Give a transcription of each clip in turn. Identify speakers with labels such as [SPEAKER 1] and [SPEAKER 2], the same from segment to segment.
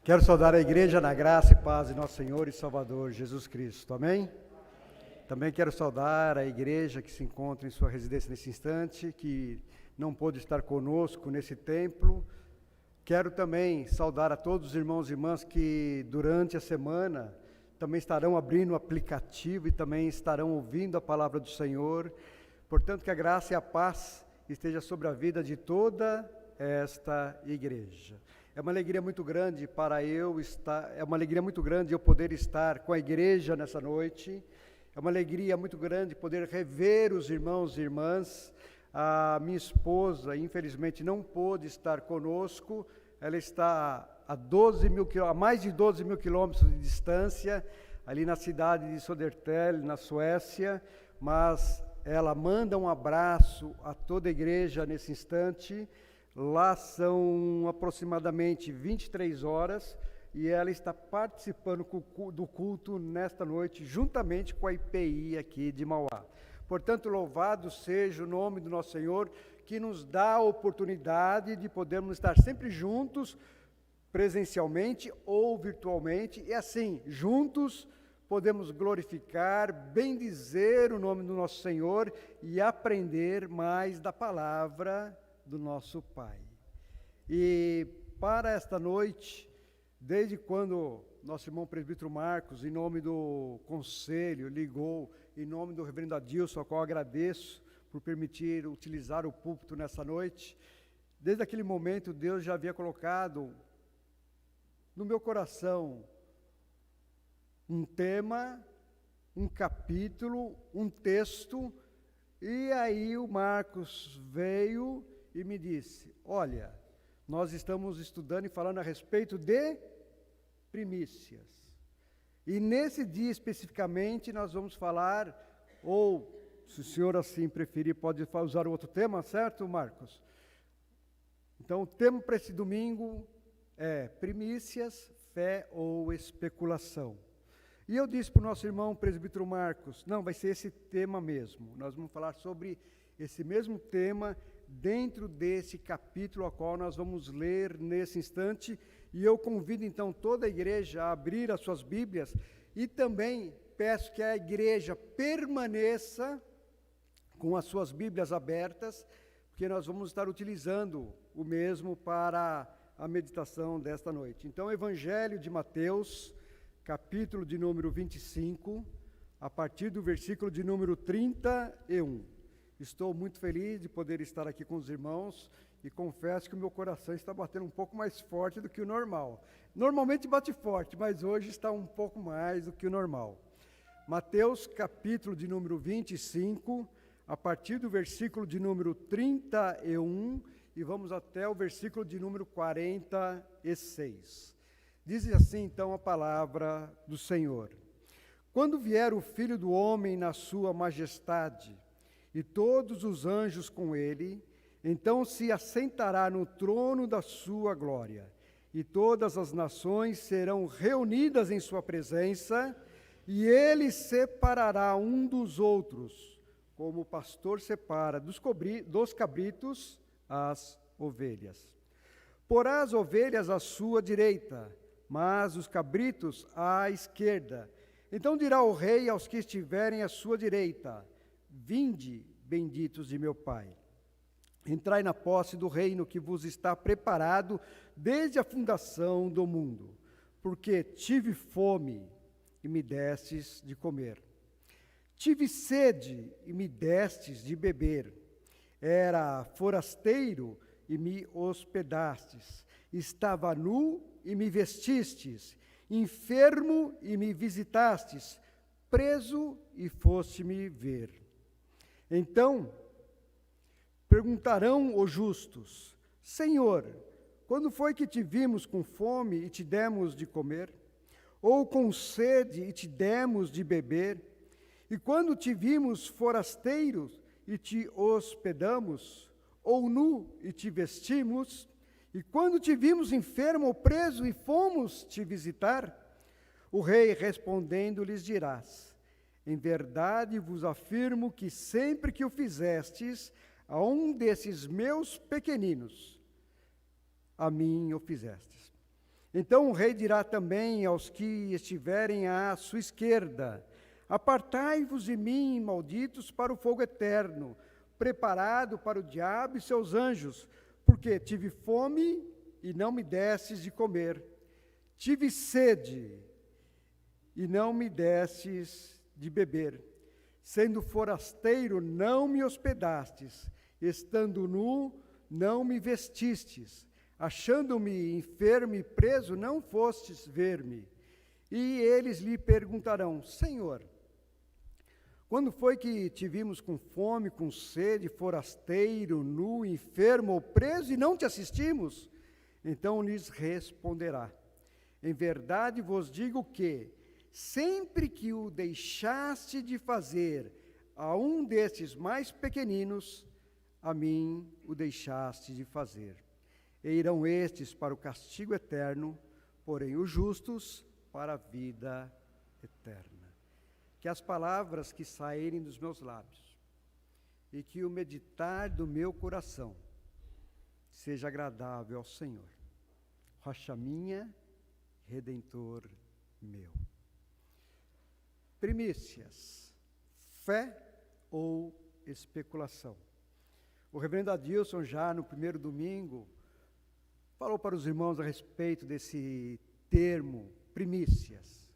[SPEAKER 1] Quero saudar a igreja na graça e paz de nosso Senhor e Salvador Jesus Cristo. Amém? Também quero saudar a igreja que se encontra em sua residência nesse instante, que não pôde estar conosco nesse templo. Quero também saudar a todos os irmãos e irmãs que durante a semana também estarão abrindo o aplicativo e também estarão ouvindo a palavra do Senhor. Portanto, que a graça e a paz esteja sobre a vida de toda esta igreja. É uma alegria muito grande eu poder estar com a igreja nessa noite. É uma alegria muito grande poder rever os irmãos e irmãs. A minha esposa, infelizmente, não pôde estar conosco. Ela está a mais de 12 mil quilômetros de distância, ali na cidade de Södertälje, na Suécia, mas ela manda um abraço a toda a igreja nesse instante. Lá são aproximadamente 23 horas e ela está participando do culto nesta noite, juntamente com a IPI aqui de Mauá. Portanto, louvado seja o nome do nosso Senhor, que nos dá a oportunidade de podermos estar sempre juntos, presencialmente ou virtualmente, e assim, juntos, podemos glorificar, bendizer o nome do nosso Senhor e aprender mais da palavra do nosso Pai. E para esta noite, desde quando nosso irmão presbítero Marcos, em nome do conselho, ligou, em nome do reverendo Adilson, ao qual agradeço por permitir utilizar o púlpito nessa noite, desde aquele momento Deus já havia colocado no meu coração um tema, um capítulo, um texto, e aí o Marcos veio e me disse: olha, nós estamos estudando e falando a respeito de primícias. E nesse dia especificamente nós vamos falar, ou se o senhor assim preferir, pode usar outro tema, certo, Marcos? Então o tema para esse domingo é primícias, fé ou especulação. E eu disse para o nosso irmão presbítero Marcos, não, vai ser esse tema mesmo. Nós vamos falar sobre esse mesmo tema dentro desse capítulo ao qual nós vamos ler nesse instante, e eu convido então toda a igreja a abrir as suas Bíblias, e também peço que a igreja permaneça com as suas Bíblias abertas, porque nós vamos estar utilizando o mesmo para a meditação desta noite. Então, Evangelho de Mateus, capítulo de número 25, a partir do versículo de número 31. Estou muito feliz de poder estar aqui com os irmãos e confesso que o meu coração está batendo um pouco mais forte do que o normal. Normalmente bate forte, mas hoje está um pouco mais do que o normal. Mateus, capítulo de número 25, a partir do versículo de número 31, e vamos até o versículo de número 46. Diz assim então a palavra do Senhor: quando vier o Filho do Homem na sua majestade, e todos os anjos com ele, então se assentará no trono da sua glória, e todas as nações serão reunidas em sua presença, e ele separará um dos outros, como o pastor separa dos cabritos as ovelhas. Porá as ovelhas à sua direita, mas os cabritos à esquerda. Então dirá o rei aos que estiverem à sua direita: vinde, benditos de meu Pai, entrai na posse do reino que vos está preparado desde a fundação do mundo, porque tive fome e me destes de comer, tive sede e me destes de beber, era forasteiro e me hospedastes, estava nu e me vestistes, enfermo e me visitastes, preso e foste-me ver. Então perguntarão os justos: Senhor, quando foi que te vimos com fome e te demos de comer? Ou com sede e te demos de beber? E quando te vimos forasteiros e te hospedamos? Ou nu e te vestimos? E quando te vimos enfermo ou preso e fomos te visitar? O rei respondendo lhes dirás: em verdade vos afirmo que sempre que o fizestes a um desses meus pequeninos, a mim o fizestes. Então o rei dirá também aos que estiverem à sua esquerda: apartai-vos de mim, malditos, para o fogo eterno, preparado para o diabo e seus anjos, porque tive fome e não me destes de comer, tive sede e não me destes de beber, sendo forasteiro não me hospedastes, estando nu não me vestistes, achando-me enfermo e preso não fostes ver-me. E eles lhe perguntarão: Senhor, quando foi que te vimos com fome, com sede, forasteiro, nu, enfermo ou preso e não te assistimos? Então lhes responderá: em verdade vos digo que, sempre que o deixaste de fazer a um destes mais pequeninos, a mim o deixaste de fazer. E irão estes para o castigo eterno, porém os justos para a vida eterna. Que as palavras que saírem dos meus lábios e que o meditar do meu coração seja agradável ao Senhor, rocha minha, Redentor meu. Primícias, fé ou especulação? O reverendo Adilson, já no primeiro domingo, falou para os irmãos a respeito desse termo, primícias.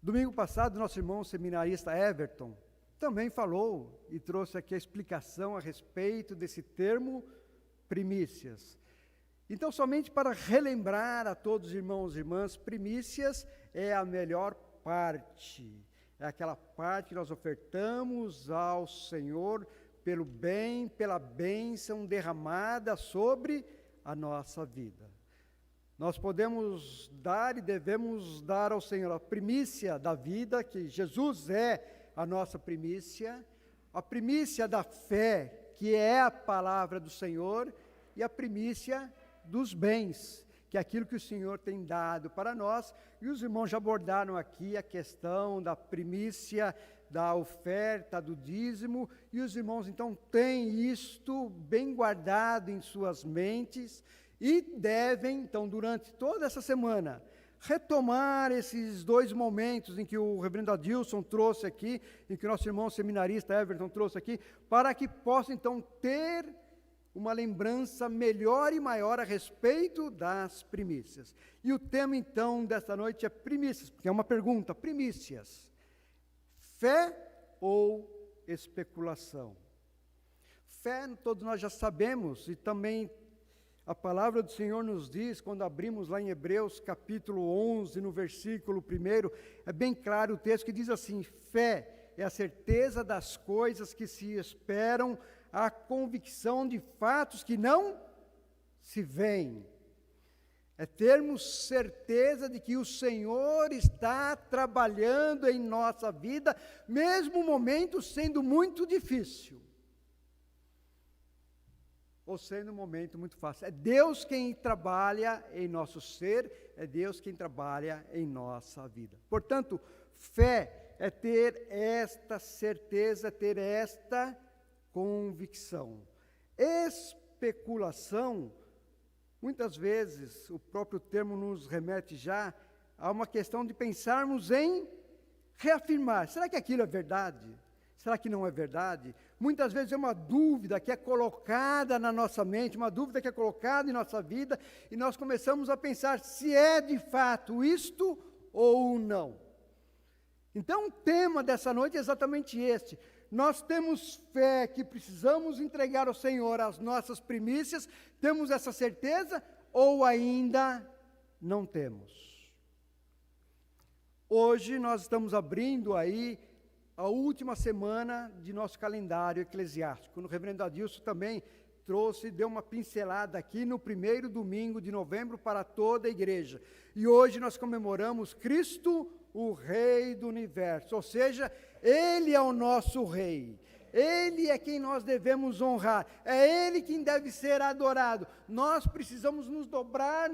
[SPEAKER 1] Domingo passado, nosso irmão seminarista Everton também falou e trouxe aqui a explicação a respeito desse termo, primícias. Então, somente para relembrar a todos os irmãos e irmãs, primícias é a melhor parte, é aquela parte que nós ofertamos ao Senhor pelo bem, pela bênção derramada sobre a nossa vida. Nós podemos dar e devemos dar ao Senhor a primícia da vida, que Jesus é a nossa primícia, a primícia da fé, que é a palavra do Senhor, e a primícia dos bens, que é aquilo que o Senhor tem dado para nós. E os irmãos já abordaram aqui a questão da primícia, da oferta, do dízimo, e os irmãos então têm isto bem guardado em suas mentes, e devem, então, durante toda essa semana, retomar esses dois momentos em que o reverendo Adilson trouxe aqui, em que o nosso irmão seminarista Everton trouxe aqui, para que possam, então, ter uma lembrança melhor e maior a respeito das primícias. E o tema, então, desta noite é primícias, porque é uma pergunta: primícias, fé ou especulação? Fé, todos nós já sabemos, e também a palavra do Senhor nos diz, quando abrimos lá em Hebreus capítulo 11, no versículo 1, é bem claro o texto que diz assim: fé é a certeza das coisas que se esperam, a convicção de fatos que não se veem. É termos certeza de que o Senhor está trabalhando em nossa vida, mesmo o momento sendo muito difícil, ou sendo um momento muito fácil. É Deus quem trabalha em nosso ser, é Deus quem trabalha em nossa vida. Portanto, fé é ter esta certeza, ter esta convicção. Especulação, muitas vezes, o próprio termo nos remete já a uma questão de pensarmos em reafirmar. Será que aquilo é verdade? Será que não é verdade? Muitas vezes é uma dúvida que é colocada na nossa mente, uma dúvida que é colocada em nossa vida, e nós começamos a pensar se é de fato isto ou não. Então, o tema dessa noite é exatamente este. Nós temos fé que precisamos entregar ao Senhor as nossas primícias, temos essa certeza ou ainda não temos? Hoje nós estamos abrindo aí a última semana de nosso calendário eclesiástico. O reverendo Adilson também trouxe, deu uma pincelada aqui no primeiro domingo de novembro para toda a igreja. E hoje nós comemoramos Cristo, o Rei do Universo, ou seja, Ele é o nosso Rei. Ele é quem nós devemos honrar, é Ele quem deve ser adorado. Nós precisamos nos dobrar,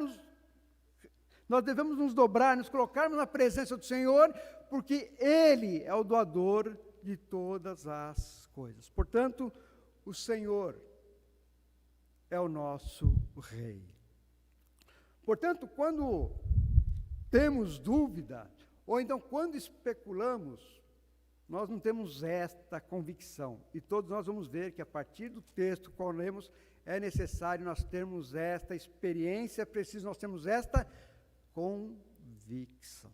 [SPEAKER 1] nós devemos nos dobrar, nos colocarmos na presença do Senhor, porque Ele é o doador de todas as coisas. Portanto, o Senhor é o nosso Rei. Portanto, quando temos dúvida, ou então quando especulamos, nós não temos esta convicção. E todos nós vamos ver que a partir do texto que lemos, é necessário nós termos esta experiência, é preciso nós termos esta convicção.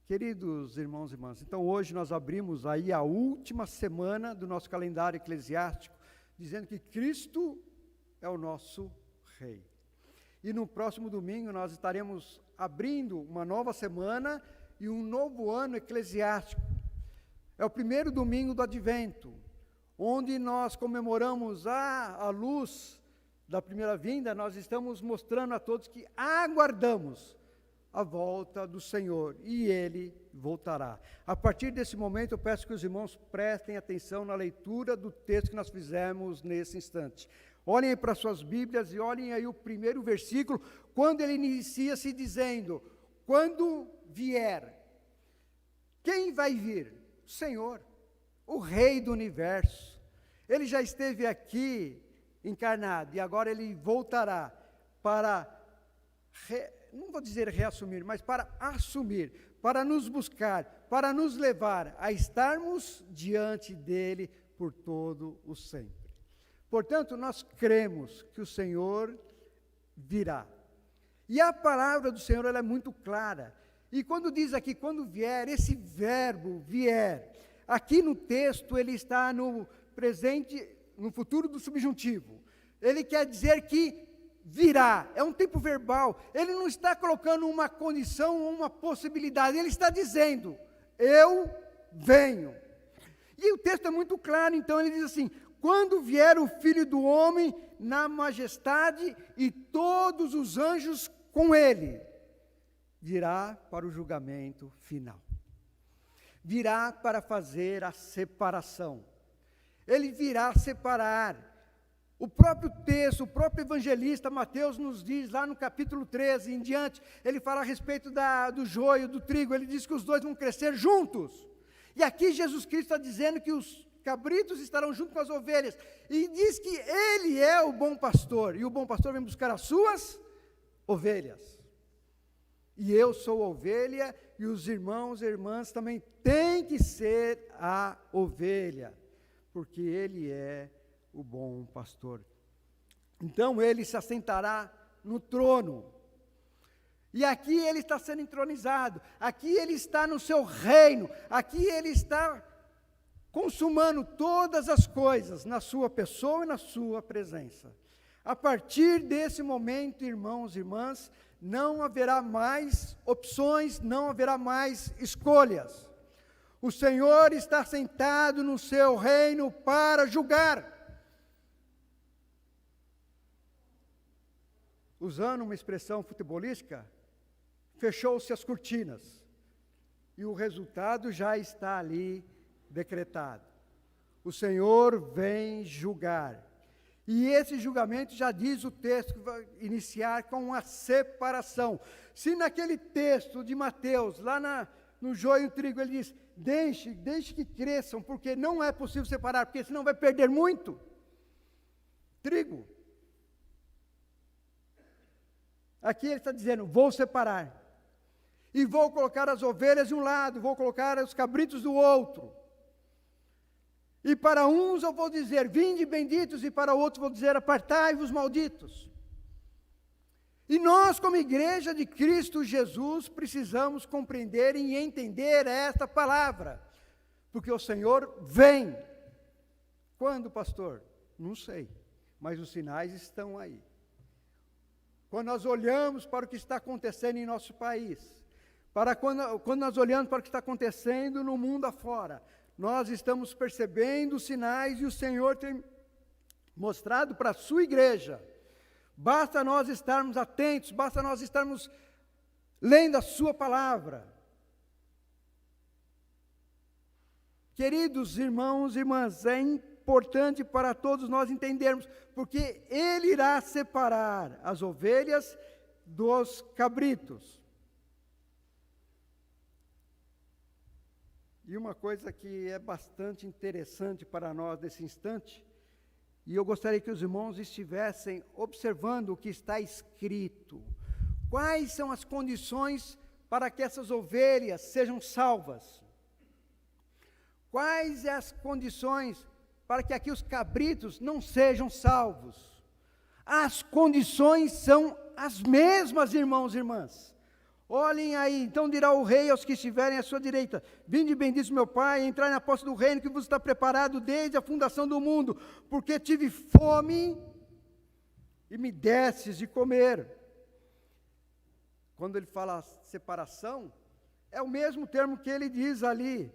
[SPEAKER 1] Queridos irmãos e irmãs, então hoje nós abrimos aí a última semana do nosso calendário eclesiástico, dizendo que Cristo é o nosso Rei. E no próximo domingo nós estaremos abrindo uma nova semana e um novo ano eclesiástico. É o primeiro domingo do Advento, onde nós comemoramos a luz da primeira vinda, nós estamos mostrando a todos que aguardamos a volta do Senhor, e Ele voltará. A partir desse momento, eu peço que os irmãos prestem atenção na leitura do texto que nós fizemos nesse instante. Olhem aí para suas Bíblias e olhem aí o primeiro versículo, quando ele inicia se dizendo: quando vier. Quem vai vir? O Senhor, o Rei do Universo. Ele já esteve aqui encarnado e agora ele voltará para, não vou dizer reassumir, mas para assumir, para nos buscar, para nos levar a estarmos diante dele por todo o sempre. Portanto, nós cremos que o Senhor virá. E a palavra do Senhor ela é muito clara. E quando diz aqui, quando vier, esse verbo vier, aqui no texto ele está no presente, no futuro do subjuntivo. Ele quer dizer que virá, é um tempo verbal. Ele não está colocando uma condição, uma possibilidade, ele está dizendo, eu venho. E o texto é muito claro, então ele diz assim, quando vier o Filho do Homem na majestade e todos os anjos com ele, virá para o julgamento final. Virá para fazer a separação. Ele virá separar. O próprio texto, o próprio evangelista Mateus nos diz, lá no capítulo 13 em diante, ele fala a respeito do joio, do trigo, ele diz que os dois vão crescer juntos. E aqui Jesus Cristo está dizendo que os cabritos estarão junto com as ovelhas, e diz que ele é o bom pastor, e o bom pastor vem buscar as suas ovelhas. E eu sou a ovelha, e os irmãos e irmãs também têm que ser a ovelha, porque ele é o bom pastor. Então ele se assentará no trono, e aqui ele está sendo entronizado, aqui ele está no seu reino, aqui ele está consumando todas as coisas na sua pessoa e na sua presença. A partir desse momento, irmãos e irmãs, não haverá mais opções, não haverá mais escolhas. O Senhor está sentado no seu reino para julgar. Usando uma expressão futebolística, fechou-se as cortinas. E o resultado já está ali decretado. O Senhor vem julgar. E esse julgamento, já diz o texto, que vai iniciar com a separação. Se naquele texto de Mateus, lá no joio e o trigo, ele diz, deixe que cresçam, porque não é possível separar, porque senão vai perder muito trigo. Aqui ele está dizendo, vou separar. E vou colocar as ovelhas de um lado, vou colocar os cabritos do outro. E para uns eu vou dizer, vinde benditos, e para outros vou dizer, apartai-vos malditos. E nós, como igreja de Cristo Jesus, precisamos compreender e entender esta palavra, porque o Senhor vem. Quando, pastor? Não sei, mas os sinais estão aí. Quando nós olhamos para o que está acontecendo em nosso país, quando nós olhamos para o que está acontecendo no mundo afora, nós estamos percebendo os sinais e o Senhor tem mostrado para a sua igreja. Basta nós estarmos atentos, basta nós estarmos lendo a sua palavra. Queridos irmãos e irmãs, é importante para todos nós entendermos, porque Ele irá separar as ovelhas dos cabritos. E uma coisa que é bastante interessante para nós nesse instante, E eu gostaria que os irmãos estivessem observando o que está escrito. Quais são as condições para que essas ovelhas sejam salvas? Quais são as condições para que aqui os cabritos não sejam salvos? As condições são as mesmas, irmãos e irmãs. Olhem aí, então dirá o rei aos que estiverem à sua direita: vinde, bendito meu Pai, entrai na posse do reino que vos está preparado desde a fundação do mundo, porque tive fome e me destes de comer. Quando ele fala separação, é o mesmo termo que ele diz ali: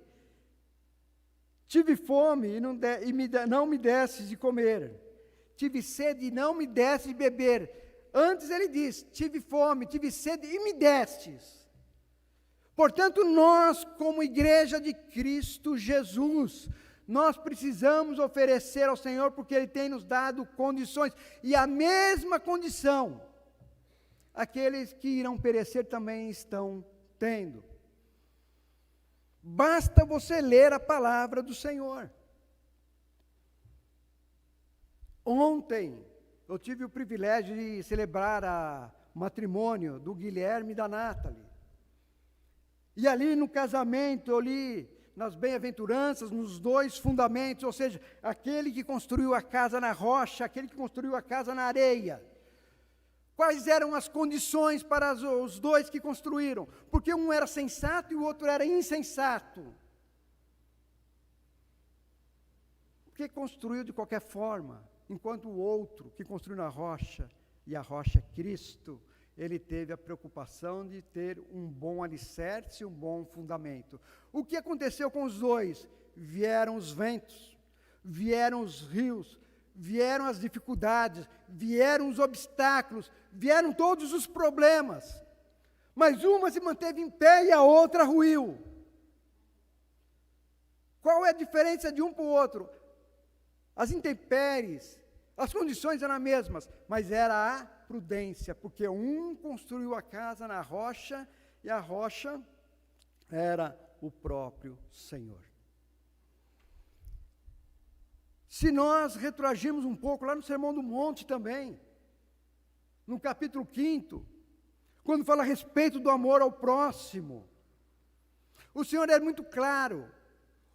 [SPEAKER 1] tive fome e não me destes de comer, tive sede e não me destes de beber. Antes ele diz: tive fome, tive sede e me destes. Portanto, nós, como igreja de Cristo Jesus, nós precisamos oferecer ao Senhor, porque Ele tem nos dado condições, e a mesma condição, aqueles que irão perecer também estão tendo. Basta você ler a palavra do Senhor. Ontem, eu tive o privilégio de celebrar o matrimônio do Guilherme e da Nathalie. E ali no casamento, eu li nas bem-aventuranças, nos 2 fundamentos, ou seja, aquele que construiu a casa na rocha, aquele que construiu a casa na areia. Quais eram as condições para os 2 que construíram? Porque um era sensato e o outro era insensato. Porque construiu de qualquer forma, enquanto o outro, que construiu na rocha, e a rocha é Cristo, ele teve a preocupação de ter um bom alicerce, um bom fundamento. O que aconteceu com os 2? Vieram os ventos, vieram os rios, vieram as dificuldades, vieram os obstáculos, vieram todos os problemas. Mas uma se manteve em pé e a outra ruiu. Qual é a diferença de um para o outro? As intempéries, as condições eram as mesmas, mas era a prudência, porque um construiu a casa na rocha, e a rocha era o próprio Senhor. Se nós retroagirmos um pouco, lá no Sermão do Monte também, no capítulo 5, quando fala a respeito do amor ao próximo, o Senhor é muito claro: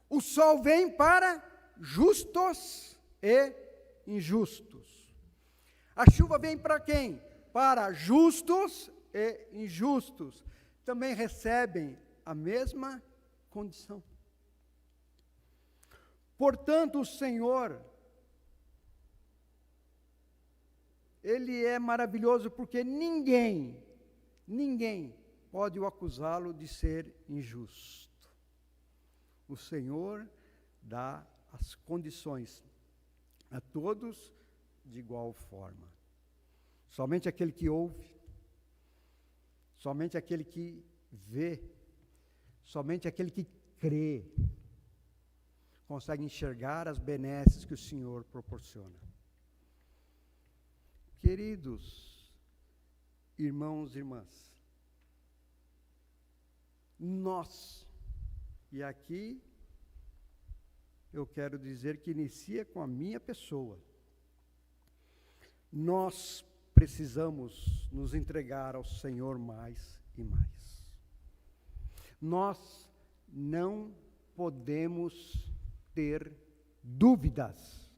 [SPEAKER 1] o sol vem para justos e injustos. A chuva vem para quem? Para justos e injustos. Também recebem a mesma condição. Portanto, o Senhor, Ele é maravilhoso, porque ninguém pode o acusá-lo de ser injusto. O Senhor dá as condições a todos de igual forma. Somente aquele que ouve, somente aquele que vê, somente aquele que crê, consegue enxergar as benesses que o Senhor proporciona. Queridos irmãos e irmãs, nós, e aqui eu quero dizer que inicia com a minha pessoa, nós precisamos nos entregar ao Senhor mais e mais. Nós não podemos ter dúvidas.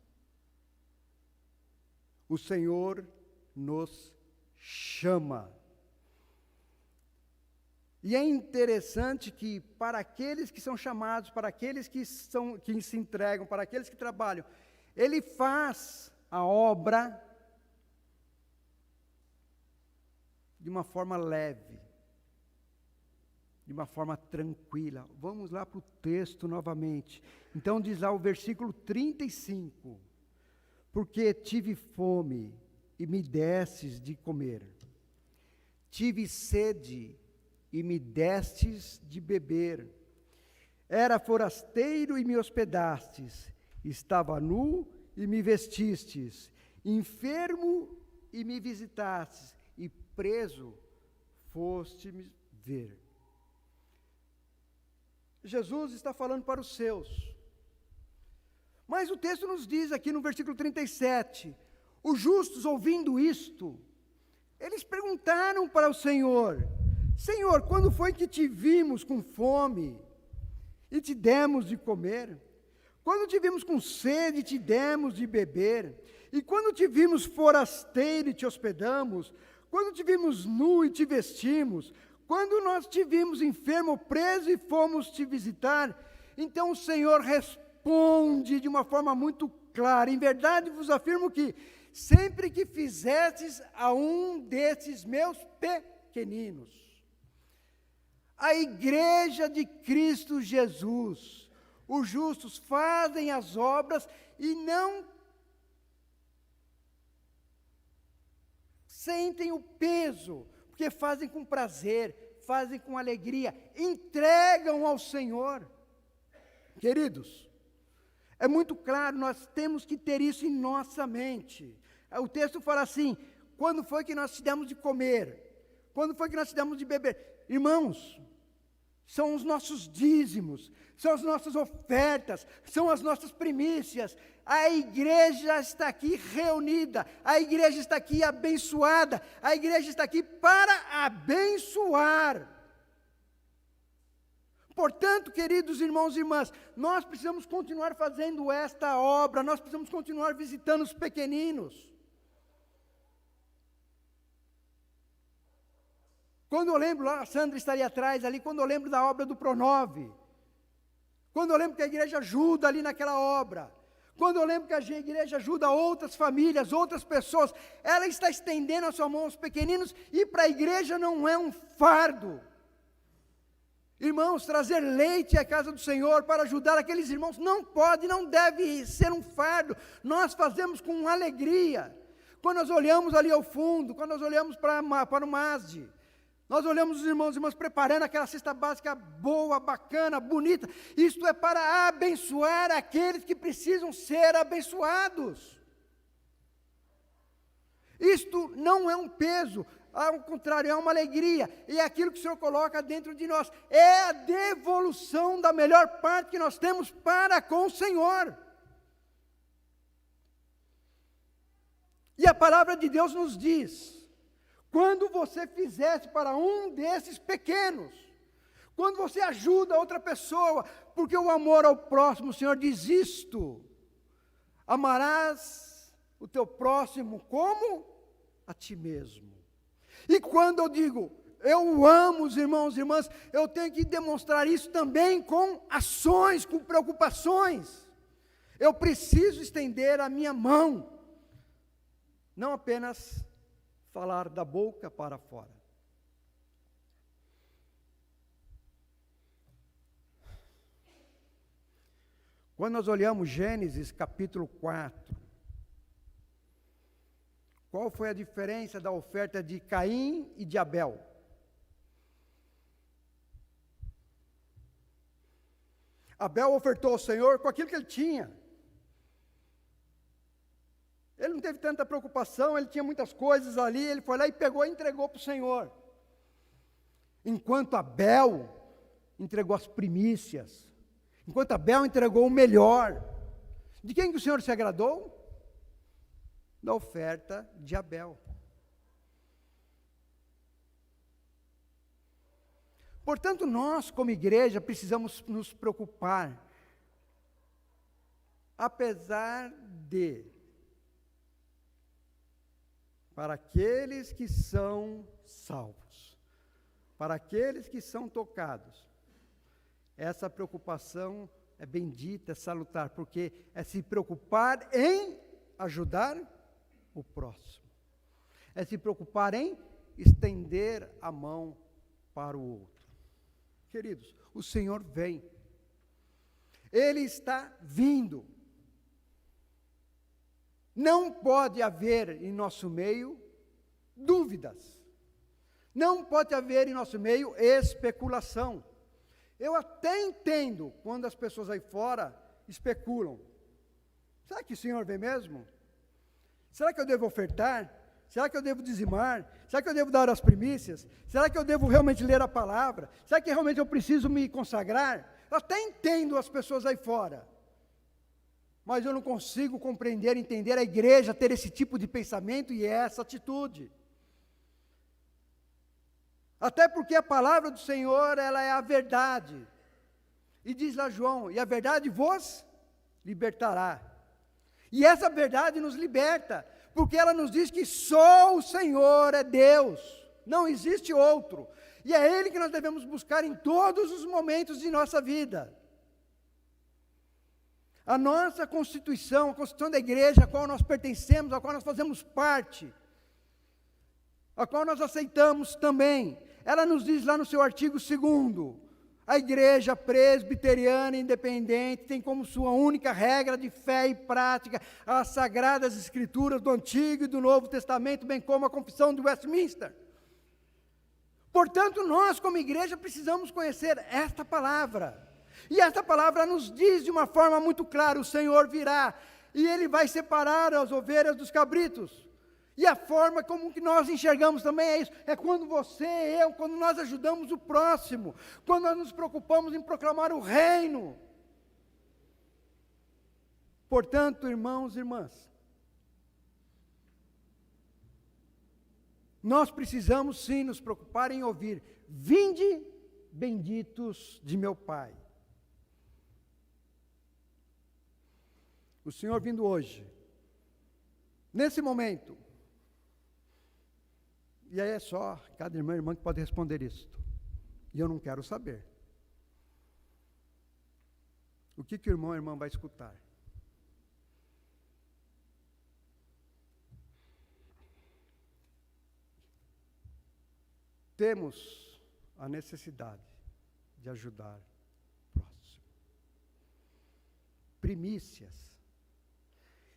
[SPEAKER 1] O Senhor nos chama. E é interessante que para aqueles que são chamados, para aqueles que se entregam, para aqueles que trabalham, Ele faz a obra de uma forma leve, de uma forma tranquila. Vamos lá para o texto novamente. Então diz lá o versículo 35. Porque tive fome e me destes de comer. Tive sede e me destes de beber. Era forasteiro e me hospedastes. Estava nu e me vestistes. Enfermo e me visitastes. E preso foste-me ver. Jesus está falando para os seus. Mas o texto nos diz aqui no versículo 37, os justos ouvindo isto, eles perguntaram para o Senhor, Senhor, quando foi que te vimos com fome e te demos de comer? Quando te vimos com sede e te demos de beber? E quando te vimos forasteiro e te hospedamos? Quando te vimos nu e te vestimos? Quando nós te vimos enfermo ou preso e fomos te visitar? Então o Senhor responde de uma forma muito clara, em verdade vos afirmo que, sempre que fizestes a um desses meus pequeninos, a igreja de Cristo Jesus, os justos fazem as obras e não sentem o peso, porque fazem com prazer, fazem com alegria, entregam ao Senhor. Queridos, é muito claro, nós temos que ter isso em nossa mente. O texto fala assim, quando foi que nós te demos de comer? Quando foi que nós te demos de beber? Irmãos, são os nossos dízimos, são as nossas ofertas, são as nossas primícias. A igreja está aqui reunida, a igreja está aqui abençoada, a igreja está aqui para abençoar. Portanto, queridos irmãos e irmãs, nós precisamos continuar fazendo esta obra, nós precisamos continuar visitando os pequeninos. Quando eu lembro, a Sandra estaria atrás ali, quando eu lembro da obra do Pronove, quando eu lembro que a igreja ajuda ali naquela obra, quando eu lembro que a igreja ajuda outras famílias, outras pessoas, ela está estendendo a sua mão aos pequeninos, e para a igreja não é um fardo. Irmãos, trazer leite à casa do Senhor para ajudar aqueles irmãos, não pode, não deve ser um fardo, nós fazemos com alegria. Quando nós olhamos ali ao fundo, quando nós olhamos para o MASD, nós olhamos os irmãos e irmãs preparando aquela cesta básica boa, bacana, bonita. Isto é para abençoar aqueles que precisam ser abençoados. Isto não é um peso, ao contrário, é uma alegria. E é aquilo que o Senhor coloca dentro de nós. É a devolução da melhor parte que nós temos para com o Senhor. E a palavra de Deus nos diz, quando você fizesse para um desses pequenos, quando você ajuda outra pessoa, porque o amor ao próximo, o Senhor diz isto, amarás o teu próximo como a ti mesmo. E quando eu digo, eu amo os irmãos e irmãs, eu tenho que demonstrar isso também com ações, com preocupações. Eu preciso estender a minha mão, não apenas falar da boca para fora. Quando nós olhamos Gênesis capítulo 4, qual foi a diferença da oferta de Caim e de Abel? Abel ofertou ao Senhor com aquilo que ele tinha. Ele não teve tanta preocupação, ele tinha muitas coisas ali, ele foi lá e pegou e entregou para o Senhor. Enquanto Abel entregou as primícias, enquanto Abel entregou o melhor. De quem que o Senhor se agradou? Da oferta de Abel. Portanto, nós como igreja precisamos nos preocupar, apesar de, para aqueles que são salvos, para aqueles que são tocados, essa preocupação é bendita, é salutar, porque é se preocupar em ajudar o próximo, é se preocupar em estender a mão para o outro. Queridos, o Senhor vem, Ele está vindo. Não pode haver em nosso meio dúvidas, não pode haver em nosso meio especulação. Eu até entendo quando as pessoas aí fora especulam. Será que o Senhor vem mesmo? Será que eu devo ofertar? Será que eu devo dizimar? Será que eu devo dar as primícias? Será que eu devo realmente ler a palavra? Será que realmente eu preciso me consagrar? Eu até entendo as pessoas aí fora. Mas eu não consigo compreender, entender a igreja ter esse tipo de pensamento e essa atitude. Até porque a palavra do Senhor, ela é a verdade. E diz lá João, e a verdade vos libertará. E essa verdade nos liberta, porque ela nos diz que só o Senhor é Deus, não existe outro. E é Ele que nós devemos buscar em todos os momentos de nossa vida. A nossa Constituição, a Constituição da igreja, a qual nós pertencemos, a qual nós fazemos parte, a qual nós aceitamos também, ela nos diz lá no seu artigo 2º, a igreja presbiteriana independente tem como sua única regra de fé e prática as sagradas escrituras do Antigo e do Novo Testamento, bem como a confissão de Westminster. Portanto, nós como igreja precisamos conhecer esta palavra. E esta palavra nos diz de uma forma muito clara, o Senhor virá e Ele vai separar as ovelhas dos cabritos. E a forma como que nós enxergamos também é isso, é quando você e eu, quando nós ajudamos o próximo, quando nós nos preocupamos em proclamar o reino. Portanto, irmãos e irmãs, nós precisamos sim nos preocupar em ouvir, vinde benditos de meu Pai. O Senhor vindo hoje, nesse momento, e aí é só cada irmão e irmã que pode responder isto, e eu não quero saber. O que o irmão e a irmã vai escutar? Temos a necessidade de ajudar o próximo. Primícias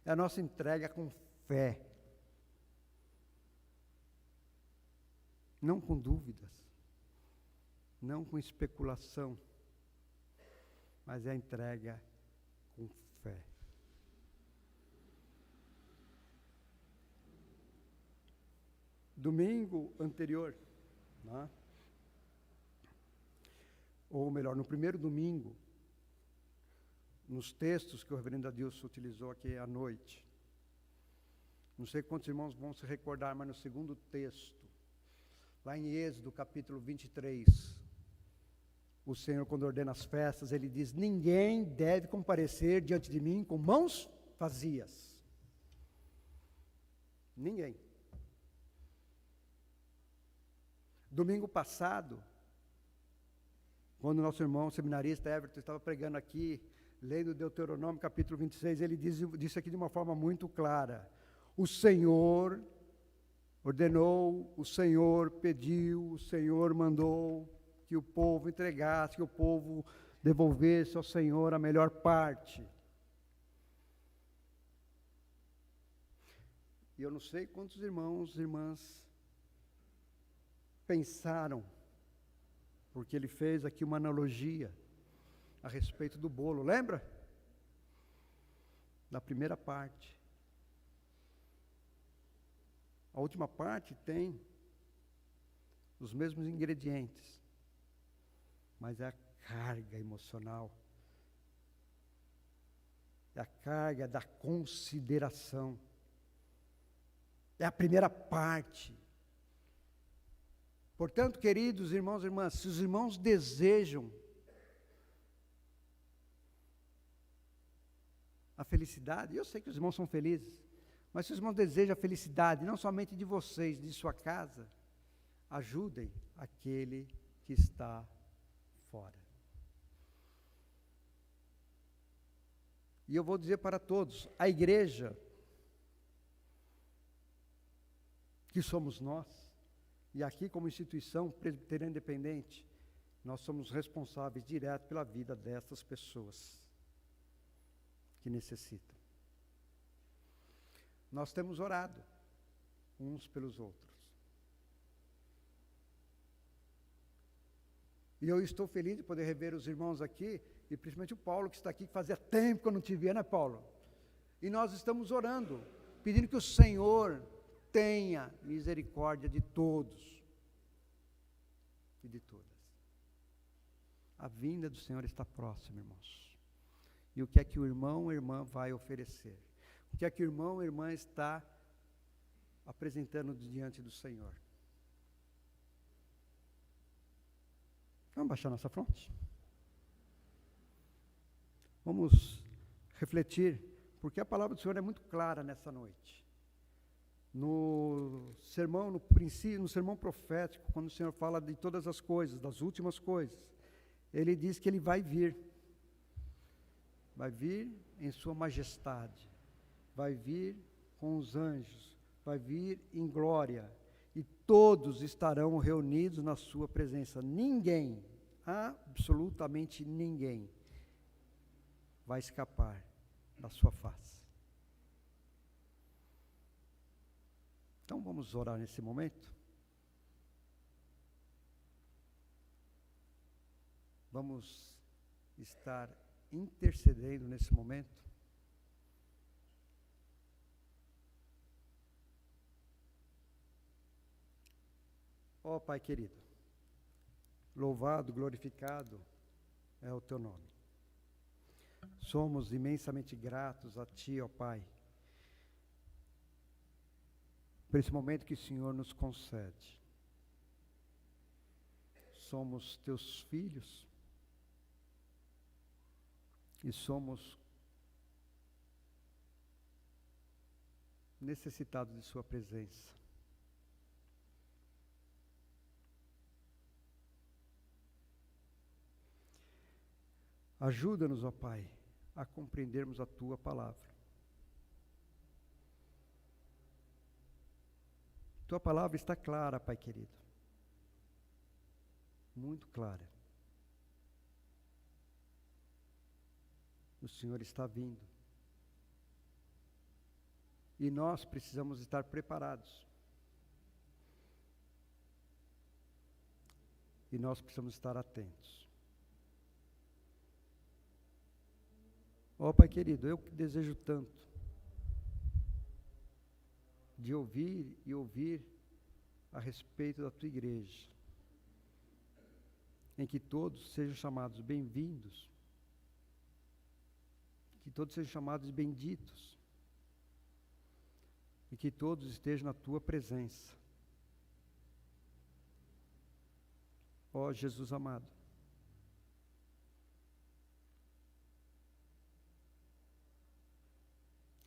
[SPEAKER 1] é a nossa entrega com fé, não com dúvidas, não com especulação, mas é a entrega com fé. Domingo anterior, né? Ou melhor, no primeiro domingo, nos textos que o reverendo Adilson utilizou aqui à noite, não sei quantos irmãos vão se recordar, mas no segundo texto, lá em Êxodo capítulo 23, o Senhor, quando ordena as festas, Ele diz, ninguém deve comparecer diante de mim com mãos vazias. Ninguém. Domingo passado, quando o nosso irmão seminarista Everton estava pregando aqui, lendo Deuteronômio capítulo 26, ele disse aqui de uma forma muito clara, o Senhor ordenou, o Senhor pediu, o Senhor mandou que o povo entregasse, que o povo devolvesse ao Senhor a melhor parte. E eu não sei quantos irmãos e irmãs pensaram, porque ele fez aqui uma analogia a respeito do bolo, lembra? Da primeira parte. A última parte tem os mesmos ingredientes, mas é a carga emocional, é a carga da consideração, é a primeira parte. Portanto, queridos irmãos e irmãs, se os irmãos desejam a felicidade, eu sei que os irmãos são felizes, mas se os irmãos desejam a felicidade, não somente de vocês, de sua casa, ajudem aquele que está fora. E eu vou dizer para todos, a igreja, que somos nós, e aqui como instituição presbiteriana independente, nós somos responsáveis direto pela vida dessas pessoas que necessitam. Nós temos orado uns pelos outros. E eu estou feliz de poder rever os irmãos aqui, e principalmente o Paulo que está aqui, que fazia tempo que eu não te via, né, Paulo? E nós estamos orando, pedindo que o Senhor tenha misericórdia de todos e de todas. A vinda do Senhor está próxima, irmãos. e o que é que o irmão ou irmã vai oferecer. O que é que o irmão ou irmã está apresentando diante do Senhor. Vamos baixar nossa fronte? Vamos refletir, porque a palavra do Senhor é muito clara nessa noite. No sermão, no princípio, no sermão profético, quando o Senhor fala de todas as coisas, das últimas coisas, Ele diz que Ele vai vir em sua majestade, vai vir com os anjos, vai vir em glória, e todos estarão reunidos na sua presença. Ninguém, absolutamente ninguém, vai escapar da sua face. Então vamos orar nesse momento? Vamos estar intercedendo nesse momento? Ó Pai querido, louvado, glorificado é o Teu nome. Somos imensamente gratos a Ti, ó Pai, por esse momento que o Senhor nos concede. Somos Teus filhos e somos necessitados de Sua presença. Ajuda-nos, ó Pai, a compreendermos a Tua palavra. Tua palavra está clara, Pai querido. Muito clara. O Senhor está vindo. E nós precisamos estar preparados. E nós precisamos estar atentos. Ó Pai querido, eu que desejo tanto de ouvir e ouvir a respeito da Tua igreja, em que todos sejam chamados bem-vindos, que todos sejam chamados benditos, e que todos estejam na Tua presença. Ó Jesus amado,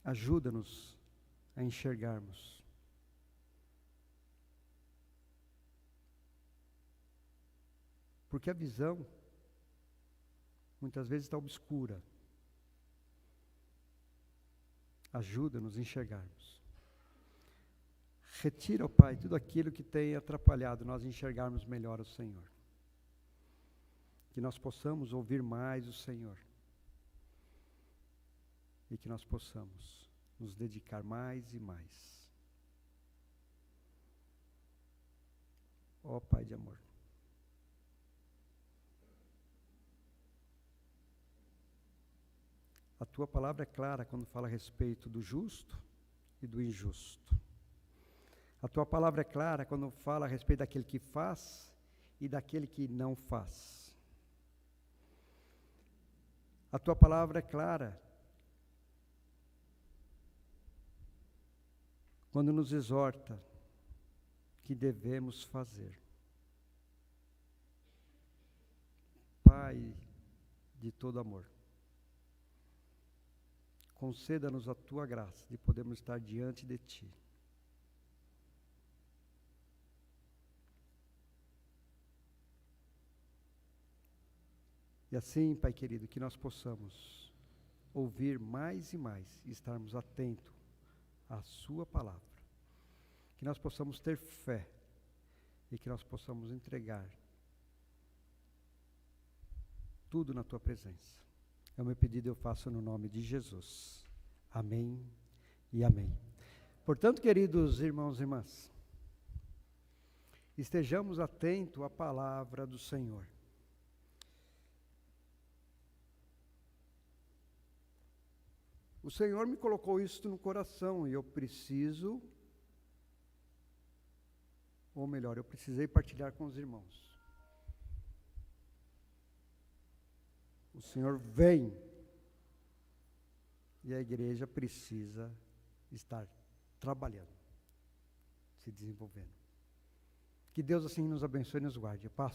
[SPEAKER 1] ajuda-nos a enxergarmos. Porque a visão muitas vezes está obscura. Ajuda-nos a enxergarmos. Retira, ó Pai, tudo aquilo que tem atrapalhado nós enxergarmos melhor o Senhor. Que nós possamos ouvir mais o Senhor. E que nós possamos nos dedicar mais e mais. Ó Pai de amor. A Tua palavra é clara quando fala a respeito do justo e do injusto. A Tua palavra é clara quando fala a respeito daquele que faz e daquele que não faz. A Tua palavra é clara quando nos exorta que devemos fazer. Pai de todo amor, conceda-nos a Tua graça de podermos estar diante de Ti. E assim, Pai querido, que nós possamos ouvir mais e mais e estarmos atentos à Sua palavra. Que nós possamos ter fé e que nós possamos entregar tudo na Tua presença. É o meu pedido, eu faço no nome de Jesus. Amém e amém. Portanto, queridos irmãos e irmãs, estejamos atentos à palavra do Senhor. O Senhor me colocou isso no coração e eu preciso, ou melhor, eu precisei partilhar com os irmãos. O Senhor vem e a igreja precisa estar trabalhando, se desenvolvendo. Que Deus assim nos abençoe e nos guarde. Paz.